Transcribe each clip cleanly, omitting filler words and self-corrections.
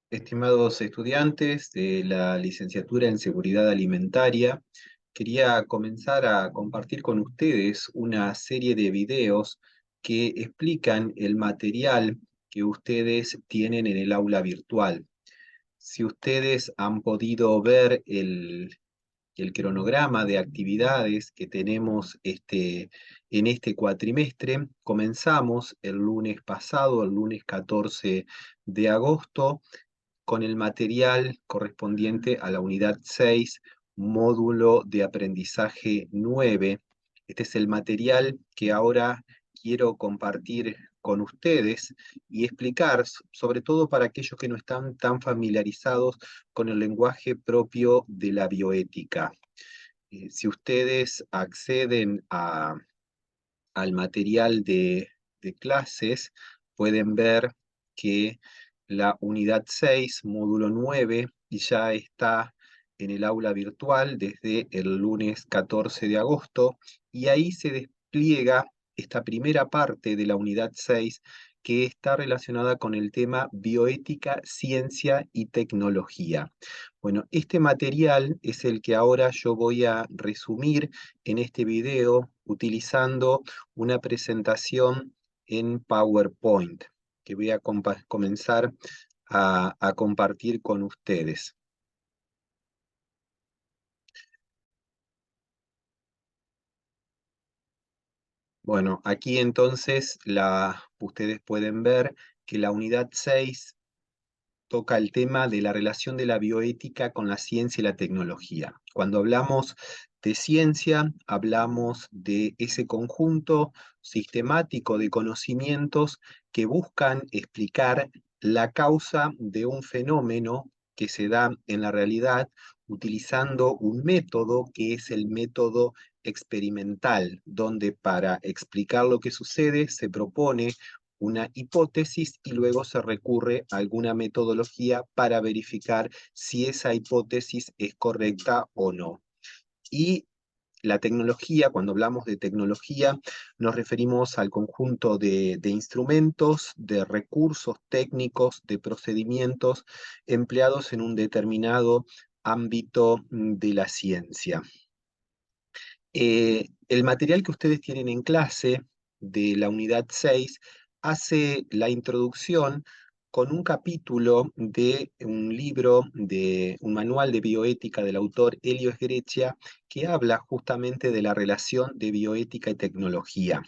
Estimados estudiantes de la licenciatura en Seguridad Alimentaria, quería comenzar a compartir con ustedes una serie de videos que explican el material que ustedes tienen en el aula virtual. Si ustedes han podido ver el cronograma de actividades que tenemos en este cuatrimestre, comenzamos el lunes pasado, el lunes 14 de agosto, con el material correspondiente a la unidad 6, módulo de aprendizaje 9. Este es el material que ahora quiero compartir con ustedes y explicar, sobre todo para aquellos que no están tan familiarizados con el lenguaje propio de la bioética. Si ustedes acceden al material de clases, pueden ver que la unidad 6, módulo 9, ya está en el aula virtual desde el lunes 14 de agosto, y ahí se despliega esta primera parte de la unidad 6 que está relacionada con el tema bioética, ciencia y tecnología. Bueno, este material es el que ahora yo voy a resumir en este video utilizando una presentación en PowerPoint que voy a comenzar a compartir con ustedes. Bueno, aquí entonces ustedes pueden ver que la unidad 6 toca el tema de la relación de la bioética con la ciencia y la tecnología. Cuando hablamos de ciencia, hablamos de ese conjunto sistemático de conocimientos que buscan explicar la causa de un fenómeno que se da en la realidad utilizando un método que es el método experimental, donde para explicar lo que sucede se propone una hipótesis y luego se recurre a alguna metodología para verificar si esa hipótesis es correcta o no. Y la tecnología, cuando hablamos de tecnología, nos referimos al conjunto de instrumentos, de recursos técnicos, de procedimientos empleados en un determinado ámbito de la ciencia. El material que ustedes tienen en clase de la unidad 6 hace la introducción con un capítulo de un libro, de un manual de bioética del autor Elio Sgrechia, que habla justamente de la relación de bioética y tecnología.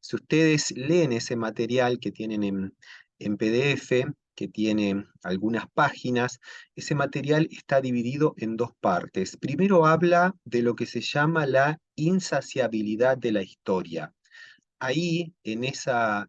Si ustedes leen ese material que tienen en PDF, que tiene algunas páginas, ese material está dividido en dos partes. Primero habla de lo que se llama la insaciabilidad de la historia. Ahí, en esa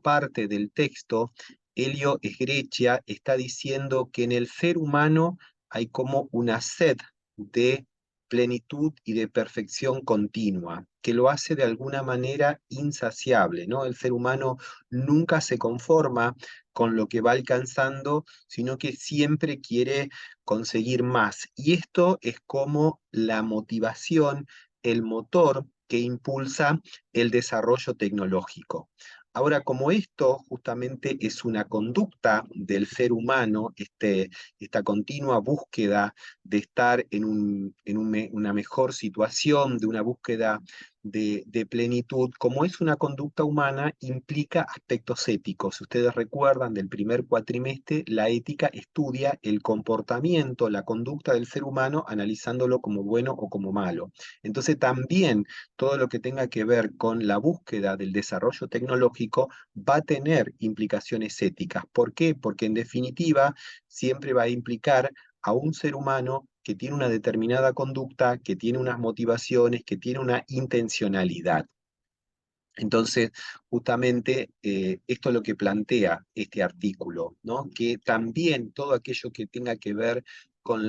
parte del texto, Elio Sgrechia está diciendo que en el ser humano hay como una sed de plenitud y de perfección continua, que lo hace de alguna manera insaciable, ¿no? El ser humano nunca se conforma con lo que va alcanzando, sino que siempre quiere conseguir más. Y esto es como la motivación, el motor que impulsa el desarrollo tecnológico. Ahora, como esto justamente es una conducta del ser humano, esta continua búsqueda de estar una mejor situación, de una búsqueda de plenitud, como es una conducta humana, implica aspectos éticos. Si ustedes recuerdan del primer cuatrimestre, la ética estudia el comportamiento, la conducta del ser humano, analizándolo como bueno o como malo. Entonces también todo lo que tenga que ver con la búsqueda del desarrollo tecnológico va a tener implicaciones éticas. ¿Por qué? Porque en definitiva siempre va a implicar a un ser humano que tiene una determinada conducta, que tiene unas motivaciones, que tiene una intencionalidad. Entonces, justamente esto es lo que plantea este artículo, ¿no? Que también todo aquello que tenga que ver con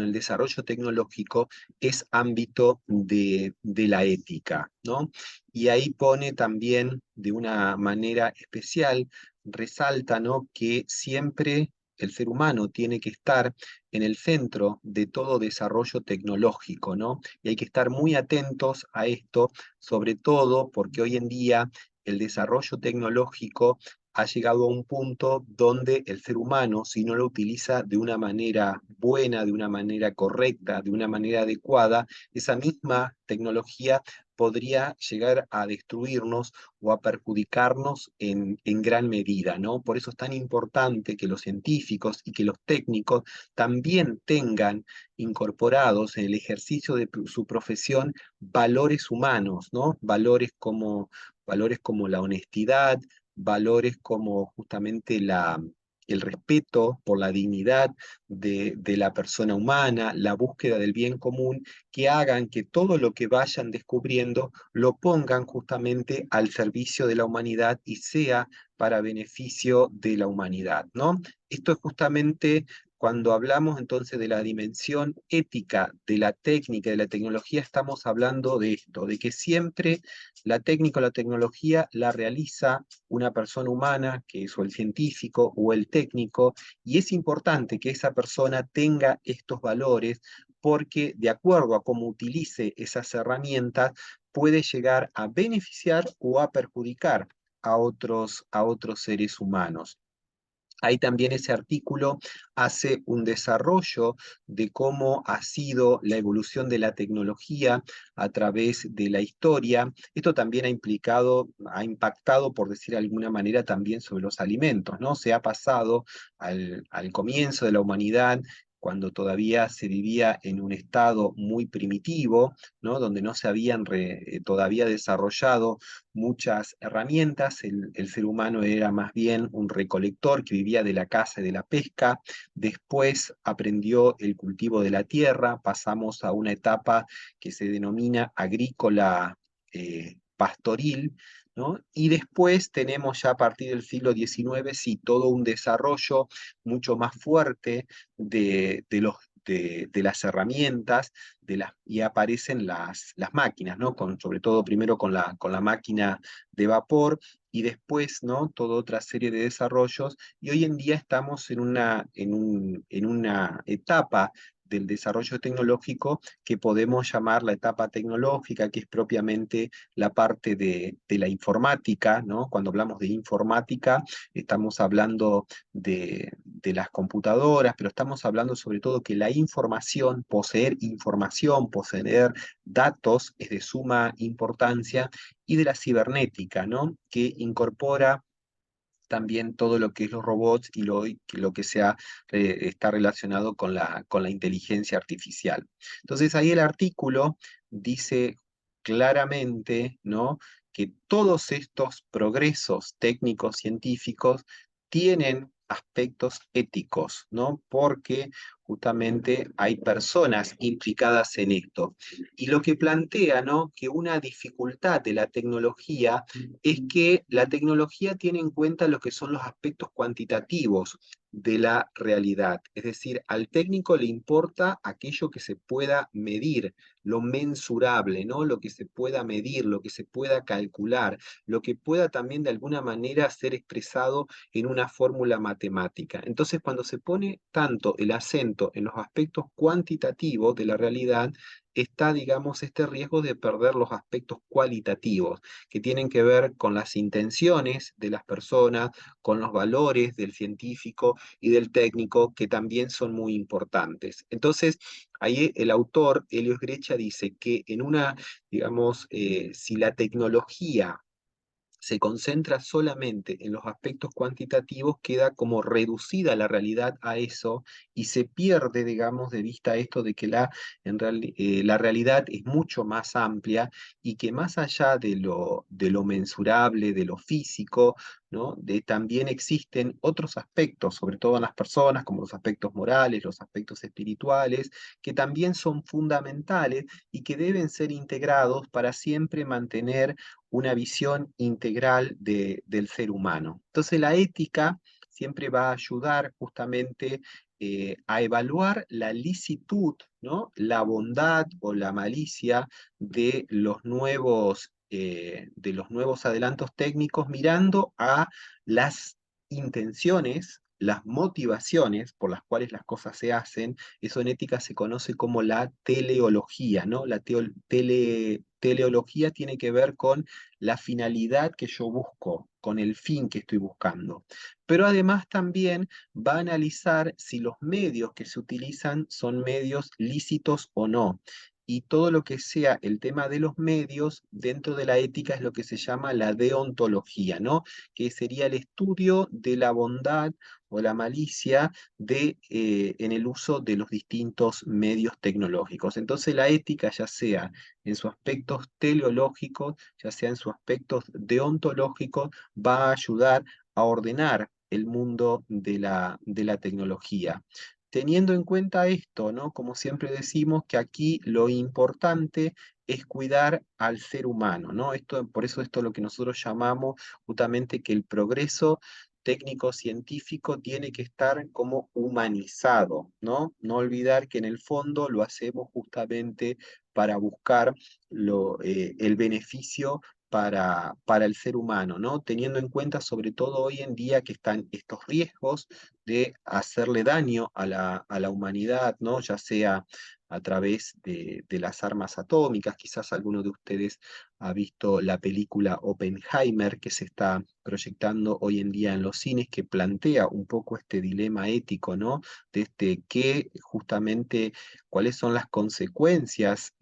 el desarrollo tecnológico es ámbito de la ética, ¿no? Y ahí pone también de una manera especial, resalta, ¿no? Que siempre el ser humano tiene que estar en el centro de todo desarrollo tecnológico, ¿no? Y hay que estar muy atentos a esto, sobre todo porque hoy en día el desarrollo tecnológico ha llegado a un punto donde el ser humano, si no lo utiliza de una manera buena, de una manera correcta, de una manera adecuada, esa misma tecnología podría llegar a destruirnos o a perjudicarnos en gran medida, ¿no? Por eso es tan importante que los científicos y que los técnicos también tengan incorporados en el ejercicio de su profesión valores humanos, ¿no? Valores como la honestidad, valores como justamente el respeto por la dignidad de la persona humana, la búsqueda del bien común, que hagan que todo lo que vayan descubriendo lo pongan justamente al servicio de la humanidad y sea para beneficio de la humanidad, ¿no? Esto es justamente cuando hablamos entonces de la dimensión ética de la técnica, de la tecnología, estamos hablando de esto, de que siempre la técnica o la tecnología la realiza una persona humana, que es o el científico o el técnico, y es importante que esa persona tenga estos valores porque de acuerdo a cómo utilice esas herramientas, puede llegar a beneficiar o a perjudicar a otros seres humanos. Ahí también ese artículo hace un desarrollo de cómo ha sido la evolución de la tecnología a través de la historia. Esto también ha impactado, por decir de alguna manera, también sobre los alimentos, ¿no? Se ha pasado al comienzo de la humanidad, cuando todavía se vivía en un estado muy primitivo, ¿no? Donde no se habían todavía desarrollado muchas herramientas. El ser humano era más bien un recolector que vivía de la caza y de la pesca. Después aprendió el cultivo de la tierra. Pasamos a una etapa que se denomina agrícola pastoril, ¿no? Y después tenemos ya a partir del siglo XIX, sí, todo un desarrollo mucho más fuerte de las herramientas y aparecen las máquinas, ¿no? Sobre todo primero con la máquina de vapor y después, ¿no? Toda otra serie de desarrollos. Y hoy en día estamos en una etapa del desarrollo tecnológico que podemos llamar la etapa tecnológica, que es propiamente la parte de la informática, ¿no? Cuando hablamos de informática, estamos hablando de las computadoras, pero estamos hablando sobre todo que la información, poseer datos es de suma importancia, y de la cibernética, ¿no? Que incorpora también todo lo que es los robots y lo que está relacionado con la inteligencia artificial. Entonces ahí el artículo dice claramente, ¿no? Que todos estos progresos técnicos científicos tienen aspectos éticos, ¿no? Porque justamente hay personas implicadas en esto. Y lo que plantea, ¿no? Que una dificultad de la tecnología es que la tecnología tiene en cuenta lo que son los aspectos cuantitativos de la realidad. Es decir, al técnico le importa aquello que se pueda medir, lo mensurable, ¿no? Lo que se pueda medir, lo que se pueda calcular, lo que pueda también de alguna manera ser expresado en una fórmula matemática. Entonces, cuando se pone tanto el acento en los aspectos cuantitativos de la realidad, está, digamos, este riesgo de perder los aspectos cualitativos que tienen que ver con las intenciones de las personas, con los valores del científico y del técnico, que también son muy importantes. Entonces, ahí el autor, Helios Grecha, dice que digamos, si la tecnología se concentra solamente en los aspectos cuantitativos, queda como reducida la realidad a eso y se pierde, digamos, de vista esto de que la realidad es mucho más amplia y que más allá de lo mensurable, de lo físico, ¿no? También existen otros aspectos, sobre todo en las personas, como los aspectos morales, los aspectos espirituales, que también son fundamentales y que deben ser integrados para siempre mantener una visión integral del ser humano. Entonces la ética siempre va a ayudar justamente a evaluar la licitud, ¿no? La bondad o la malicia de los nuevos adelantos técnicos, mirando a las intenciones las motivaciones por las cuales las cosas se hacen, eso en ética se conoce como la teleología, ¿no? La teleología tiene que ver con la finalidad que yo busco, con el fin que estoy buscando. Pero además también va a analizar si los medios que se utilizan son medios lícitos o no. Y todo lo que sea el tema de los medios dentro de la ética es lo que se llama la deontología, ¿no? Que sería el estudio de la bondad o la malicia en el uso de los distintos medios tecnológicos. Entonces la ética, ya sea en sus aspectos teleológicos, ya sea en sus aspectos deontológicos, va a ayudar a ordenar el mundo de la tecnología. Teniendo en cuenta esto, ¿no? Como siempre decimos, que aquí lo importante es cuidar al ser humano, ¿no? Por eso esto es lo que nosotros llamamos justamente que el progreso técnico-científico tiene que estar como humanizado, ¿no? No olvidar que en el fondo lo hacemos justamente para buscar el beneficio para el ser humano, ¿no? Teniendo en cuenta sobre todo hoy en día que están estos riesgos de hacerle daño a la humanidad, ¿no? Ya sea a través de las armas atómicas, quizás alguno de ustedes ha visto la película Oppenheimer que se está proyectando hoy en día en los cines, que plantea un poco este dilema ético, ¿no? De qué justamente, cuáles son las consecuencias,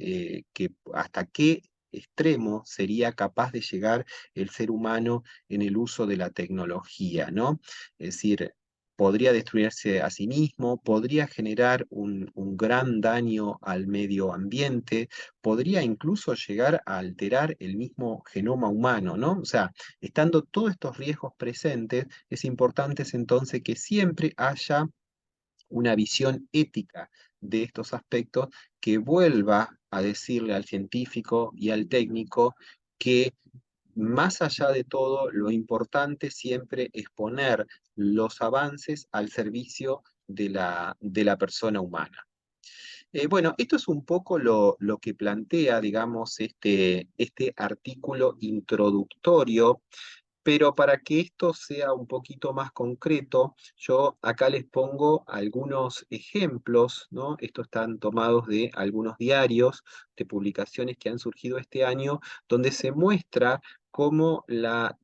hasta qué extremo sería capaz de llegar el ser humano en el uso de la tecnología, ¿no? Es decir, podría destruirse a sí mismo, podría generar un gran daño al medio ambiente, podría incluso llegar a alterar el mismo genoma humano, ¿no? O sea, estando todos estos riesgos presentes, es importante entonces que siempre haya una visión ética de estos aspectos que vuelva a decirle al científico y al técnico que más allá de todo, lo importante siempre es poner los avances al servicio de la persona humana. Bueno, esto es un poco lo que plantea, digamos, este artículo introductorio, pero para que esto sea un poquito más concreto, yo acá les pongo algunos ejemplos, ¿no? Estos están tomados de algunos diarios, de publicaciones que han surgido este año, donde se muestra cómo la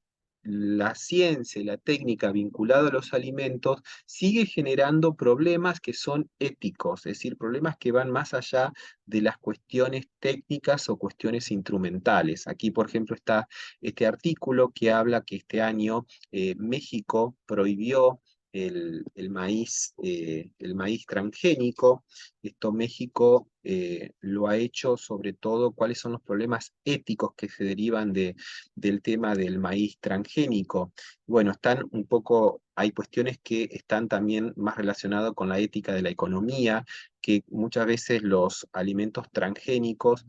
ciencia y la técnica vinculada a los alimentos sigue generando problemas que son éticos, es decir, problemas que van más allá de las cuestiones técnicas o cuestiones instrumentales. Aquí, por ejemplo, está este artículo que habla que este año México prohibió el maíz transgénico. Esto México lo ha hecho sobre todo cuáles son los problemas éticos que se derivan del tema del maíz transgénico. Bueno, están un poco, hay cuestiones que están también más relacionadas con la ética de la economía, que muchas veces los alimentos transgénicos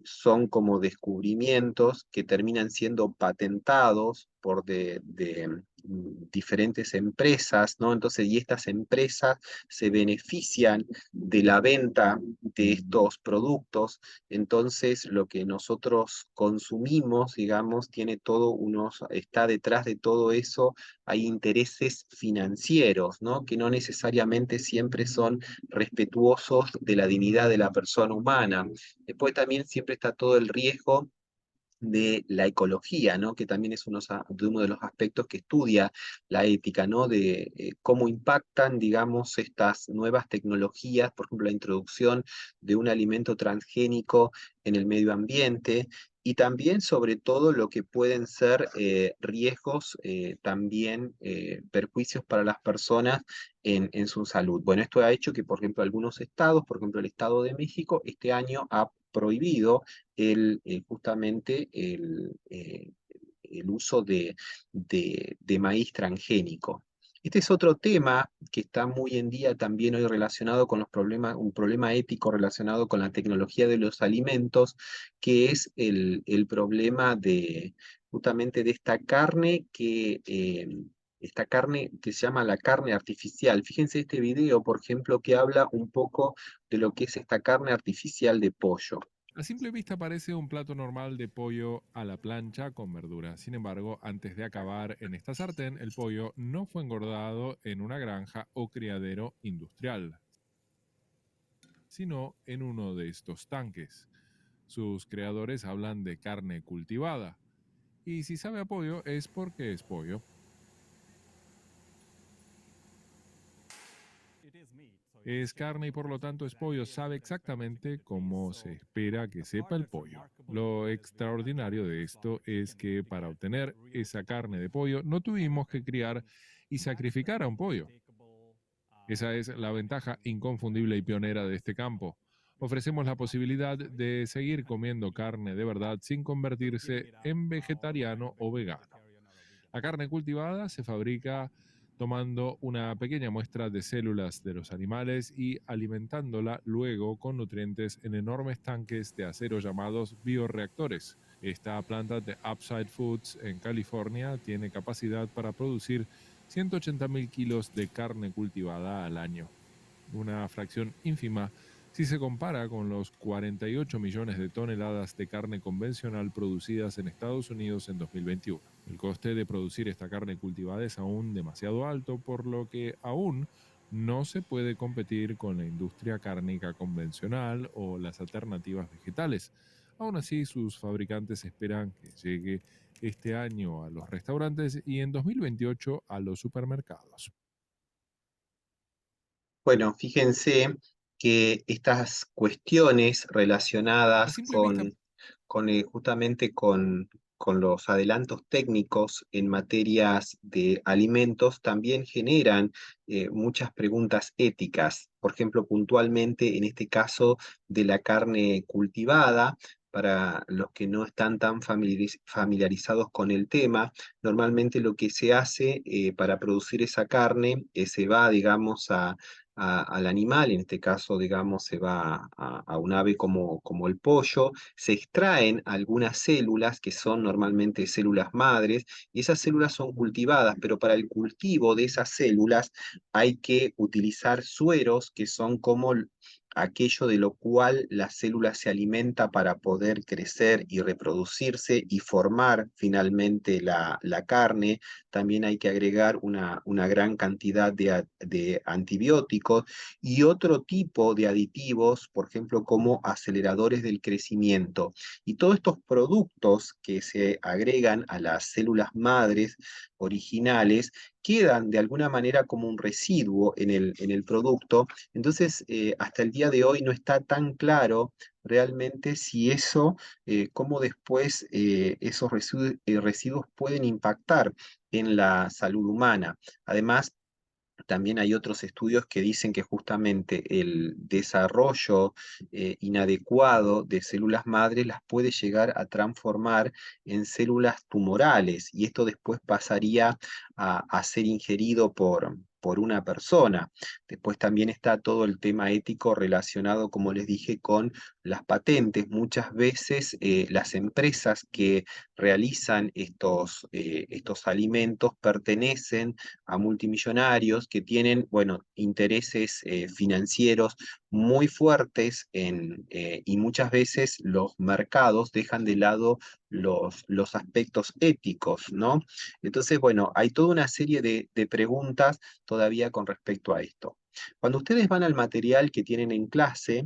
son como descubrimientos que terminan siendo patentados por diferentes empresas, ¿no? Entonces, y estas empresas se benefician de la venta de estos productos, entonces lo que nosotros consumimos, digamos, está detrás de todo eso, hay intereses financieros, ¿no? Que no necesariamente siempre son respetuosos de la dignidad de la persona humana. Después también siempre está todo el riesgo de la ecología, ¿no? Que también es de uno de los aspectos que estudia la ética, ¿no? De cómo impactan, digamos, estas nuevas tecnologías, por ejemplo, la introducción de un alimento transgénico en el medio ambiente, y también sobre todo lo que pueden ser riesgos, también perjuicios para las personas en su salud. Bueno, esto ha hecho que, por ejemplo, algunos estados, por ejemplo, el Estado de México, este año ha prohibido justamente el uso de maíz transgénico. Este es otro tema que está muy en día también hoy relacionado con los problemas, un problema ético relacionado con la tecnología de los alimentos, que es el problema justamente de esta carne que se llama la carne artificial. Fíjense este video, por ejemplo, que habla un poco de lo que es esta carne artificial de pollo. A simple vista parece un plato normal de pollo a la plancha con verdura. Sin embargo, antes de acabar en esta sartén, el pollo no fue engordado en una granja o criadero industrial, sino en uno de estos tanques. Sus creadores hablan de carne cultivada. Y si sabe a pollo es porque es pollo. Es carne y por lo tanto es pollo. Sabe exactamente cómo se espera que sepa el pollo. Lo extraordinario de esto es que para obtener esa carne de pollo no tuvimos que criar y sacrificar a un pollo. Esa es la ventaja inconfundible y pionera de este campo. Ofrecemos la posibilidad de seguir comiendo carne de verdad sin convertirse en vegetariano o vegano. La carne cultivada se fabrica tomando una pequeña muestra de células de los animales y alimentándola luego con nutrientes en enormes tanques de acero llamados bioreactores. Esta planta de Upside Foods en California tiene capacidad para producir 180.000 kilos de carne cultivada al año, una fracción ínfima si se compara con los 48 millones de toneladas de carne convencional producidas en Estados Unidos en 2021. El coste de producir esta carne cultivada es aún demasiado alto, por lo que aún no se puede competir con la industria cárnica convencional o las alternativas vegetales. Aún así, sus fabricantes esperan que llegue este año a los restaurantes y en 2028 a los supermercados. Bueno, fíjense que estas cuestiones A relacionadas simple vista, justamente con los adelantos técnicos en materias de alimentos también generan muchas preguntas éticas. Por ejemplo, puntualmente en este caso de la carne cultivada. Para los que no están tan familiarizados con el tema, normalmente lo que se hace para producir esa carne se va, digamos, al animal, en este caso, digamos, se va a un ave como el pollo, se extraen algunas células que son normalmente células madres, y esas células son cultivadas, pero para el cultivo de esas células hay que utilizar sueros que son como aquello de lo cual la célula se alimenta para poder crecer y reproducirse y formar finalmente la carne. También hay que agregar una gran cantidad de antibióticos y otro tipo de aditivos, por ejemplo, como aceleradores del crecimiento. Y todos estos productos que se agregan a las células madres originales quedan de alguna manera como un residuo en el producto. Entonces, hasta el día de hoy no está tan claro realmente si eso, cómo después esos residuos pueden impactar en la salud humana. Además, también hay otros estudios que dicen que justamente el desarrollo inadecuado de células madres las puede llegar a transformar en células tumorales y esto después pasaría a ser ingerido por una persona. Después también está todo el tema ético relacionado, como les dije, con las patentes. Muchas veces las empresas que realizan estos alimentos pertenecen a multimillonarios que tienen, bueno, intereses financieros muy fuertes y muchas veces los mercados dejan de lado los aspectos éticos, ¿no? Entonces, bueno, hay toda una serie de preguntas todavía con respecto a esto. Cuando ustedes van al material que tienen en clase,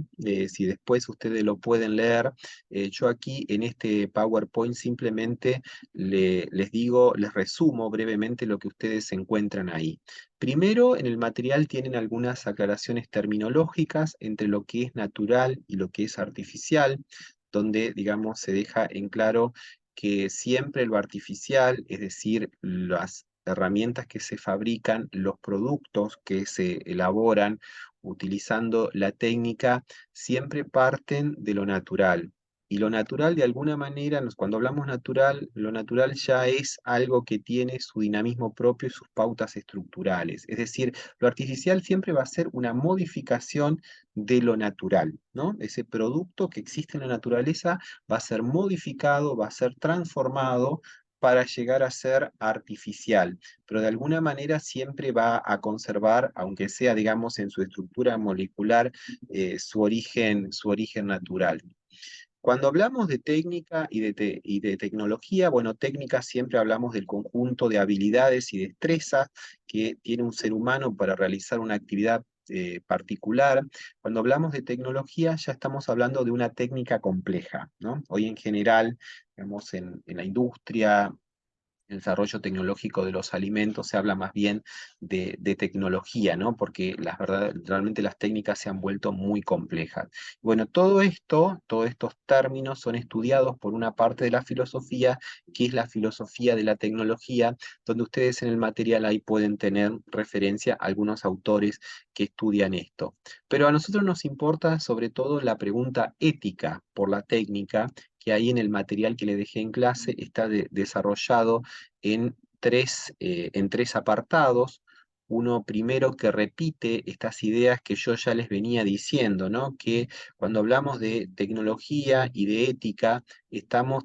si después ustedes lo pueden leer, yo aquí en este PowerPoint simplemente les digo, les resumo brevemente lo que ustedes encuentran ahí. Primero, en el material tienen algunas aclaraciones terminológicas entre lo que es natural y lo que es artificial, donde, digamos, se deja en claro que siempre lo artificial, es decir, las herramientas que se fabrican, los productos que se elaboran utilizando la técnica, siempre parten de lo natural. Y lo natural, de alguna manera, cuando hablamos natural, lo natural ya es algo que tiene su dinamismo propio y sus pautas estructurales. Es decir, lo artificial siempre va a ser una modificación de lo natural, ¿no? Ese producto que existe en la naturaleza va a ser modificado, va a ser transformado para llegar a ser artificial, pero de alguna manera siempre va a conservar, aunque sea, digamos, en su estructura molecular, su origen natural. Cuando hablamos de técnica y de tecnología, bueno, técnica siempre hablamos del conjunto de habilidades y destrezas que tiene un ser humano para realizar una actividad particular. Cuando hablamos de tecnología, ya estamos hablando de una técnica compleja, ¿no? Hoy en general, digamos, en la industria, el desarrollo tecnológico de los alimentos, se habla más bien de tecnología, ¿no? Porque realmente las técnicas se han vuelto muy complejas. Bueno, todo esto, todos estos términos son estudiados por una parte de la filosofía, que es la filosofía de la tecnología, donde ustedes en el material ahí pueden tener referencia a algunos autores que estudian esto. Pero a nosotros nos importa sobre todo la pregunta ética por la técnica, que ahí en el material que le dejé en clase está desarrollado en tres apartados. Uno primero que repite estas ideas que yo ya les venía diciendo, ¿no? Que cuando hablamos de tecnología y de ética,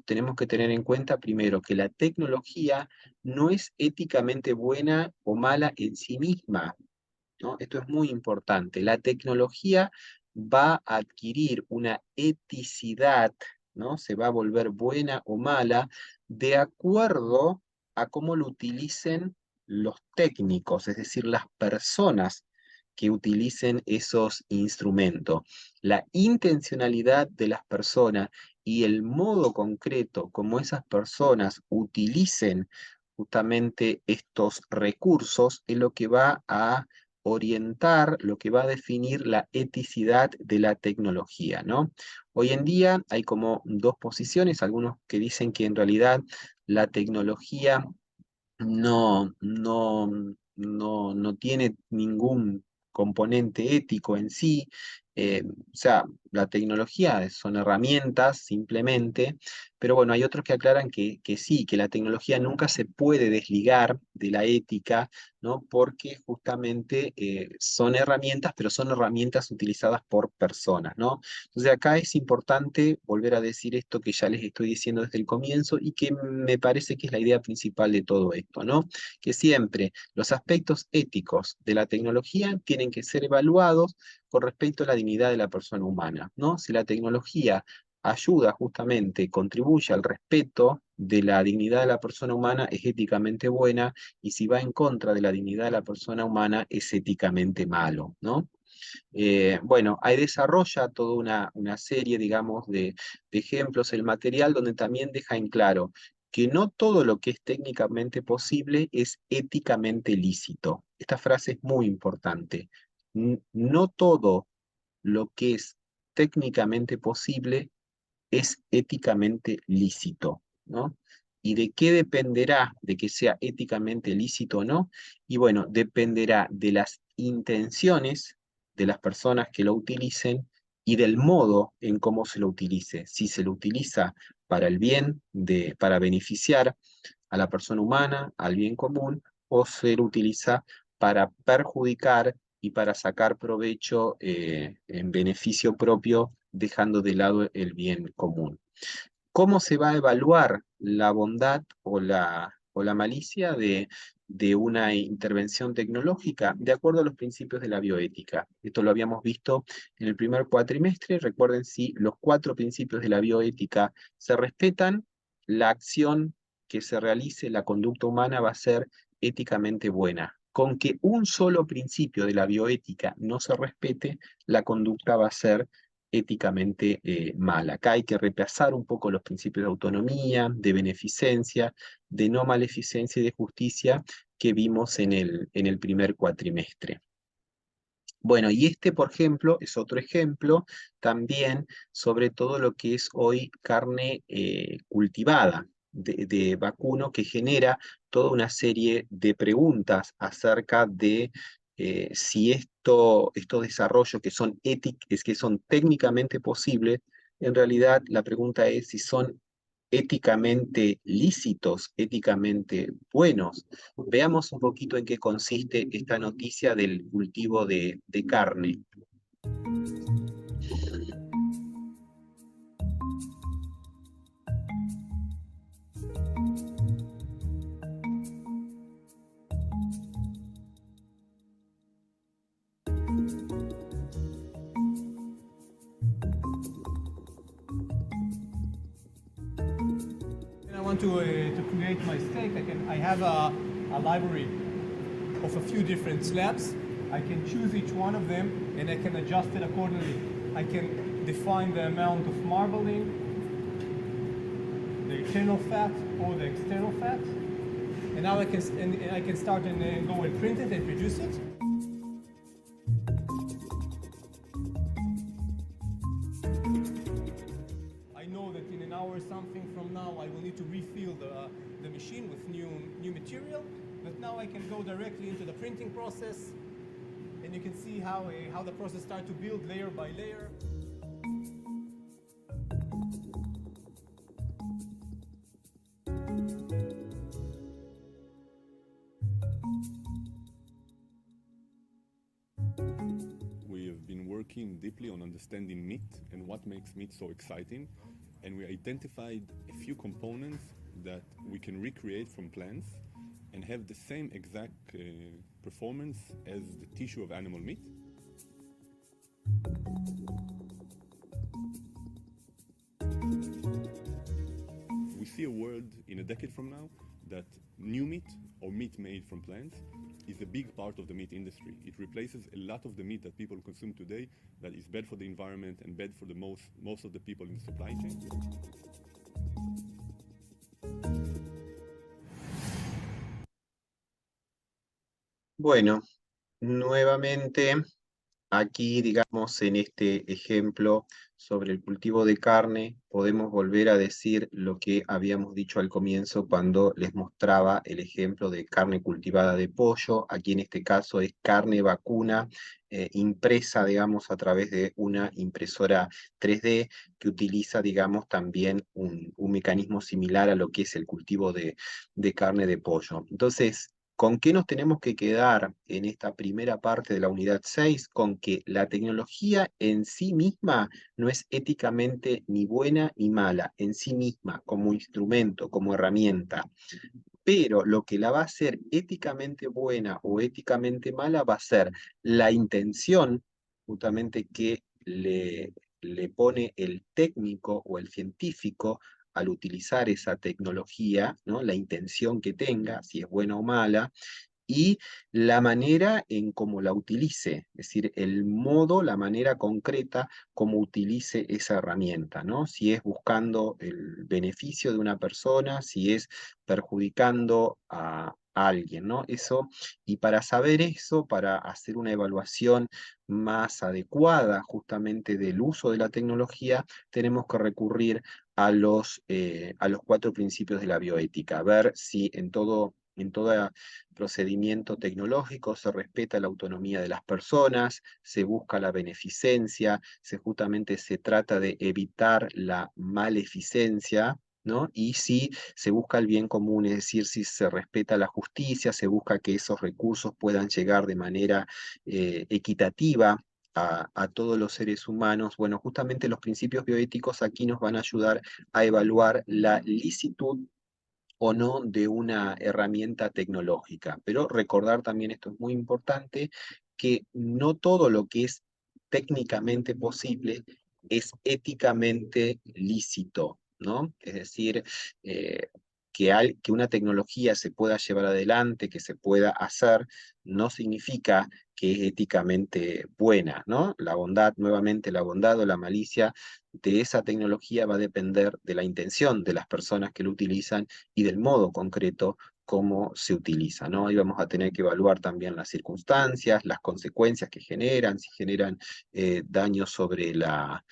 tenemos que tener en cuenta primero que la tecnología no es éticamente buena o mala en sí misma, ¿no? Esto es muy importante. La tecnología va a adquirir una eticidad, ¿no? Se va a volver buena o mala de acuerdo a cómo lo utilicen los técnicos, es decir, las personas que utilicen esos instrumentos. La intencionalidad de las personas y el modo concreto como esas personas utilicen justamente estos recursos es lo que va a orientar, lo que va a definir la eticidad de la tecnología, ¿no? Hoy en día hay como dos posiciones, algunos que dicen que en realidad la tecnología no tiene ningún componente ético en sí. O sea, la tecnología son herramientas simplemente, pero bueno, hay otros que aclaran que sí, que la tecnología nunca se puede desligar de la ética, ¿no? Porque justamente son herramientas, pero son herramientas utilizadas por personas, ¿no? Entonces acá es importante volver a decir esto que ya les estoy diciendo desde el comienzo y que me parece que es la idea principal de todo esto, ¿no? Que siempre los aspectos éticos de la tecnología tienen que ser evaluados con respecto a la dignidad de la persona humana, ¿no? Si la tecnología ayuda justamente, contribuye al respeto de la dignidad de la persona humana, es éticamente buena, y si va en contra de la dignidad de la persona humana, es éticamente malo, ¿no? Bueno, ahí desarrolla toda una serie, digamos, de ejemplos, el material donde también deja en claro que no todo lo que es técnicamente posible es éticamente lícito. Esta frase es muy importante. No todo lo que es técnicamente posible es éticamente lícito, ¿no? ¿Y de qué dependerá de que sea éticamente lícito o no? Y bueno, dependerá de las intenciones de las personas que lo utilicen y del modo en cómo se lo utilice. Si se lo utiliza para el bien, para beneficiar a la persona humana, al bien común, o se lo utiliza para perjudicar y para sacar provecho en beneficio propio, dejando de lado el bien común. ¿Cómo se va a evaluar la bondad o la malicia de una intervención tecnológica? De acuerdo a los principios de la bioética. Esto lo habíamos visto en el primer cuatrimestre. Recuerden, si los 4 principios de la bioética se respetan, la acción que se realice, la conducta humana va a ser éticamente buena. Con que un solo principio de la bioética no se respete, la conducta va a ser éticamente mala. Acá hay que repasar un poco los principios de autonomía, de beneficencia, de no maleficencia y de justicia que vimos en el primer cuatrimestre. Bueno, y este, por ejemplo, es otro ejemplo también sobre todo lo que es hoy carne cultivada de vacuno, que genera toda una serie de preguntas acerca de si estos desarrollos que son técnicamente posibles, en realidad la pregunta es si son éticamente lícitos, éticamente buenos. Veamos un poquito en qué consiste esta noticia del cultivo de carne. want to create my steak, I have a library of a few different slabs. I can choose each one of them and I can adjust it accordingly. I can define the amount of marbling, the internal fat or the external fat. And now I can start and go and print it and produce it. I know that in an hour or something from now I will need to refill the machine with new material, but now I can go directly into the printing process and you can see how the process starts to build layer by layer. We have been working deeply on understanding meat and what makes meat so exciting, and we identified a few components that we can recreate from plants and have the same exact performance as the tissue of animal meat. We see a world in a decade from now that new meat or meat made from plants is a big part of the meat industry. It replaces a lot of the meat that people consume today that is bad for the environment and bad for the most of the people in the supply chain. Bueno, nuevamente aquí, digamos, en este ejemplo sobre el cultivo de carne, podemos volver a decir lo que habíamos dicho al comienzo cuando les mostraba el ejemplo de carne cultivada de pollo. Aquí en este caso es carne vacuna impresa, digamos, a través de una impresora 3D que utiliza, digamos, también un mecanismo similar a lo que es el cultivo de carne de pollo. Entonces, ¿con qué nos tenemos que quedar en esta primera parte de la unidad 6? Con que la tecnología en sí misma no es éticamente ni buena ni mala, en sí misma, como instrumento, como herramienta. Pero lo que la va a hacer éticamente buena o éticamente mala va a ser la intención, justamente que le pone el técnico o el científico al utilizar esa tecnología, ¿no? La intención que tenga, si es buena o mala, y la manera en cómo la utilice, es decir, el modo, la manera concreta como utilice esa herramienta, ¿no? Si es buscando el beneficio de una persona, si es perjudicando a alguien, ¿no? Eso, y para saber eso, para hacer una evaluación más adecuada justamente del uso de la tecnología, tenemos que recurrir a los 4 principios de la bioética, ver si en todo procedimiento tecnológico se respeta la autonomía de las personas, se busca la beneficencia, justamente se trata de evitar la maleficencia, ¿no? Y si se busca el bien común, es decir, si se respeta la justicia, se busca que esos recursos puedan llegar de manera equitativa a todos los seres humanos. Bueno, justamente los principios bioéticos aquí nos van a ayudar a evaluar la licitud o no de una herramienta tecnológica. Pero recordar también, esto es muy importante, que no todo lo que es técnicamente posible es éticamente lícito, ¿no? Es decir, que una tecnología se pueda llevar adelante, que se pueda hacer, no significa que es éticamente buena, ¿no? La bondad, nuevamente, la bondad o la malicia de esa tecnología va a depender de la intención de las personas que lo utilizan y del modo concreto cómo se utiliza, ¿no? Ahí vamos a tener que evaluar también las circunstancias, las consecuencias que generan, si generan daños sobre la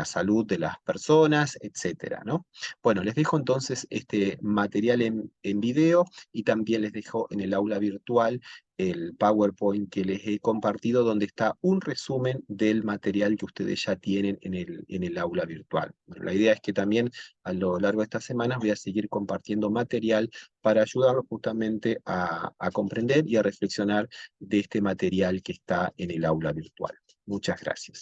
salud de las personas, etcétera, ¿no? Bueno, les dejo entonces este material en video y también les dejo en el aula virtual el PowerPoint que les he compartido, donde está un resumen del material que ustedes ya tienen en el aula virtual. Bueno, la idea es que también a lo largo de estas semanas voy a seguir compartiendo material para ayudarlos justamente a comprender y a reflexionar de este material que está en el aula virtual. Muchas gracias.